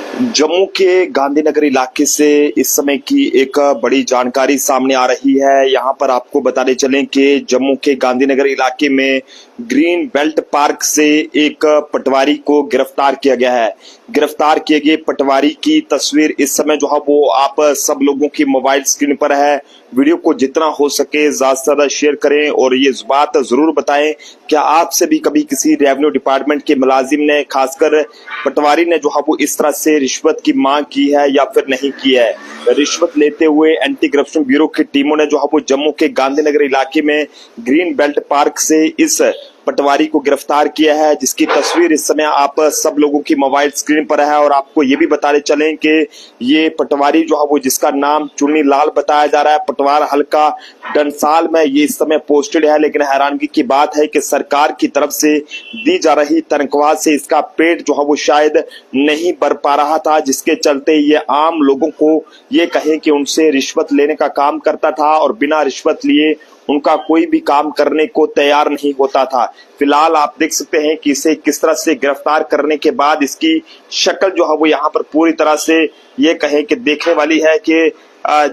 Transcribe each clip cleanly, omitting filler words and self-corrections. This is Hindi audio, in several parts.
जम्मू के गांधीनगर इलाके से इस समय की एक बड़ी जानकारी सामने आ रही है। यहां पर आपको बताते चलें कि जम्मू के गांधीनगर इलाके में ग्रीन बेल्ट पार्क से एक पटवारी को गिरफ्तार किया गया है। गिरफ्तार किए गए पटवारी की तस्वीर इस समय जो है वो आप सब लोगों की मोबाइल स्क्रीन पर है। वीडियो को जितना हो सके ज्यादा से ज्यादा शेयर करें और ये बात जरूर बताएं क्या आपसे भी कभी किसी रेवेन्यू डिपार्टमेंट के मुलाजिम ने, खासकर पटवारी ने जो है वो इस तरह से रिश्वत की मांग की है या फिर नहीं की है। रिश्वत लेते हुए एंटी करप्शन ब्यूरो की टीमों ने जो है वो जम्मू के गांधीनगर इलाके में ग्रीन बेल्ट पार्क से इस पटवारी को गिरफ्तार किया है, जिसकी तस्वीर इस समय आप सब लोगों की मोबाइल स्क्रीन पर है। और आपको ये भी बताते चलें कि ये पटवारी जो है वो जिसका नाम चुन्नी लाल बताया जा रहा है, पटवार हल्का डंसाल में ये इस समय पोस्टेड है। लेकिन हैरानगी की बात है कि सरकार की तरफ से दी जा रही तनख्वाह से इसका पेट जो है वो शायद नहीं भर पा रहा था, जिसके चलते ये आम लोगों को ये कहें कि उनसे रिश्वत लेने का काम करता था और बिना रिश्वत लिए उनका कोई भी काम करने को तैयार नहीं होता था। फिलहाल आप देख सकते हैं कि इसे किस तरह से गिरफ्तार करने के बाद इसकी शक्ल जो है वो यहाँ पर पूरी तरह से ये कहें कि देखने वाली है कि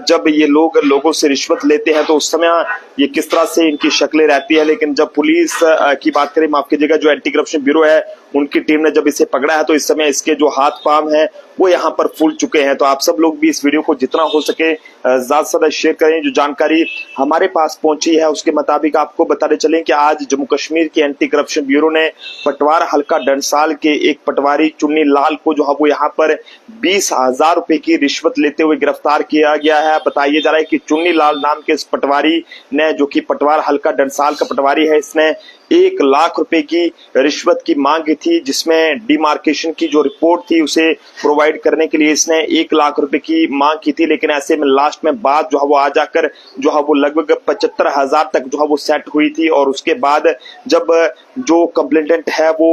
जब ये लोग लोगों से रिश्वत लेते हैं तो उस समय ये किस तरह से इनकी शक्लें रहती है। लेकिन जब पुलिस की बात करें, माफ कीजिएगा, जो एंटी करप्शन ब्यूरो है उनकी टीम ने जब इसे पकड़ा है तो इस समय इसके जो हाथ पांव हैं वो यहाँ पर फूल चुके हैं। तो आप सब लोग भी इस वीडियो को जितना हो सके ज्यादा से ज्यादा शेयर करें। जो जानकारी हमारे पास पहुंची है उसके मुताबिक आपको बताते चलें कि आज जम्मू कश्मीर के एंटी करप्शन ब्यूरो ने पटवार हल्का डंसाल के एक पटवारी चुन्नी लाल को जो है वो यहाँ पर 20,000 रुपए की रिश्वत लेते हुए गिरफ्तार किया गया है। बताया जा रहा है कि चुन्नी लाल नाम के इस पटवारी ने, जो कि पटवार हल्का डंसाल का पटवारी है, इसने 1 लाख रुपए की रिश्वत की मांग की थी, जिसमें डिमार्केशन की जो रिपोर्ट थी उसे प्रोवाइड करने के लिए इसने 1 लाख रुपए की मांग की थी। लेकिन ऐसे में लास्ट में बात जो है वो आ जाकर जो है वो लगभग 75,000 तक जो है वो सेट हुई थी। और उसके बाद जब जो कंप्लेंटेंट है वो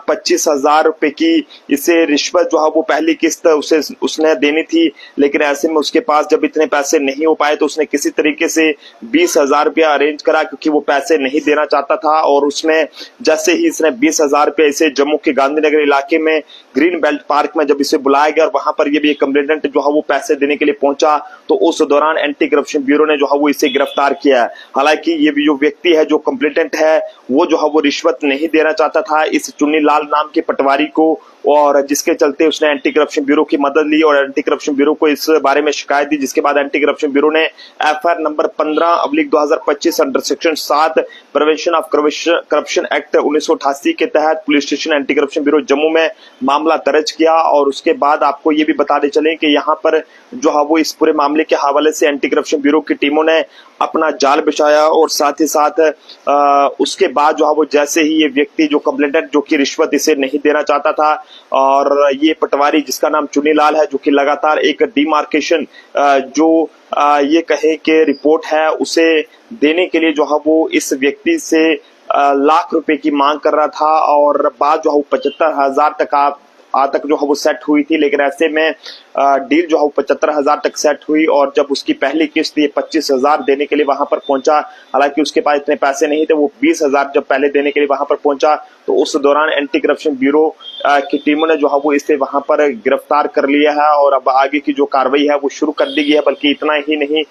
25,000 रुपए की इसे रिश्वत जो है वो पहली किस्त उसने देनी थी। लेकिन ऐसे में उसके पास जब इतने पैसे नहीं हो पाए तो उसने किसी तरीके से 20,000 रुपया अरेंज करा, क्योंकि वो पैसे नहीं देना चाहता था। और उसमें जैसे ही इसने 20,000 रुपए इसे जम्मू के गांधीनगर इलाके में ग्रीन बेल्ट पार्क में जब इसे बुलाया गया और वहां पर ये भी एक कंप्लेंटेंट जो है वो पैसे देने के लिए पहुंचा, तो उस दौरान एंटी करप्शन ब्यूरो ने जो है वो इसे गिरफ्तार किया है। हालांकि ये भी जो व्यक्ति है, जो कंप्लेंटेंट है, वो जो है वो रिश्वत नहीं देना चाहता था इस चुन्नी लाल नाम के पटवारी को, और जिसके चलते उसने एंटी करप्शन ब्यूरो की मदद ली और एंटी करप्शन ब्यूरो को इस बारे में शिकायत दी। जिसके बाद एंटी करप्शन ब्यूरो ने FIR number 15/2025 under section 7 prevention of corruption act 1988 के तहत police station anti corruption bureau Jammu में मामला दर्ज किया। और उसके बाद आपको ये भी बताते चलें कि यहाँ पर जो है वो इस पूरे मामले के हवाले से एंटी करप्शन ब्यूरो की टीमों ने अपना जाल बिछाया। और साथ ही साथ उसके बाद जो है वो जैसे ही ये व्यक्ति, जो कंप्लेंटेंट, जो कि रिश्वत इसे नहीं देना चाहता था, और ये पटवारी जिसका नाम चुन्नी लाल है, जो कि लगातार एक डिमार्केशन जो ये कहे कि रिपोर्ट है उसे देने के लिए जो है वो इस व्यक्ति से लाख रुपए की मांग कर रहा था। और बात जो है 75,000 तक जो है वो सेट हुई थी। लेकिन ऐसे में डील जो है 75,000 तक सेट हुई और जब उसकी पहली किस्त ये 25,000 देने के लिए वहां पर पहुंचा, हालांकि उसके पास इतने पैसे नहीं थे, वो 20,000 जब पहले देने के लिए वहां पर पहुंचा तो उस दौरान एंटी करप्शन ब्यूरो की टीमों ने जो है वो इसे वहां पर गिरफ्तार कर लिया है। और अब आगे की जो कार्रवाई है वो शुरू कर दी गई है। बल्कि इतना ही नहीं,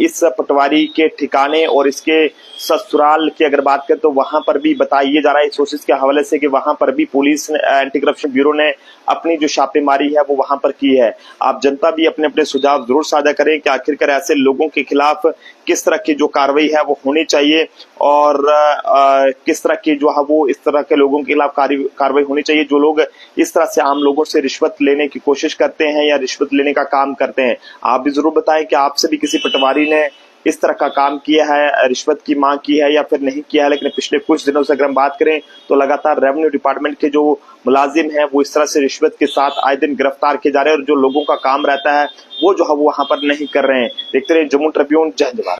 इस पटवारी के ठिकाने और इसके ससुराल की अगर बात करें तो वहां पर भी बताया जा रहा है सोर्सेज के हवाले से कि वहां पर भी पुलिस एंटी करप्शन ब्यूरो ने अपनी जो छापेमारी है वो वहां पर की है। आप जनता भी अपने अपने सुझाव जरूर साझा करें कि आखिरकार ऐसे लोगों के खिलाफ किस तरह की जो कार्रवाई है वो होनी चाहिए और किस तरह की जो है वो इस तरह के लोगों के खिलाफ कार्रवाई होनी चाहिए जो लोग इस तरह से आम लोगों से रिश्वत लेने की कोशिश करते हैं या रिश्वत लेने का काम करते हैं। आप भी जरूर बताएं कि आपसे भी किसी पटवारी ने इस तरह का काम किया है, रिश्वत की मांग की है या फिर नहीं किया है। लेकिन पिछले कुछ दिनों से अगर हम बात करें तो लगातार रेवेन्यू डिपार्टमेंट के जो मुलाजिम हैं वो इस तरह से रिश्वत के साथ आए दिन गिरफ्तार किए जा रहे हैं और जो लोगों का काम रहता है वो जो है वो वहां पर नहीं कर रहे हैं। देखते रहे जम्मू ट्रिब्यून। जय हिंद।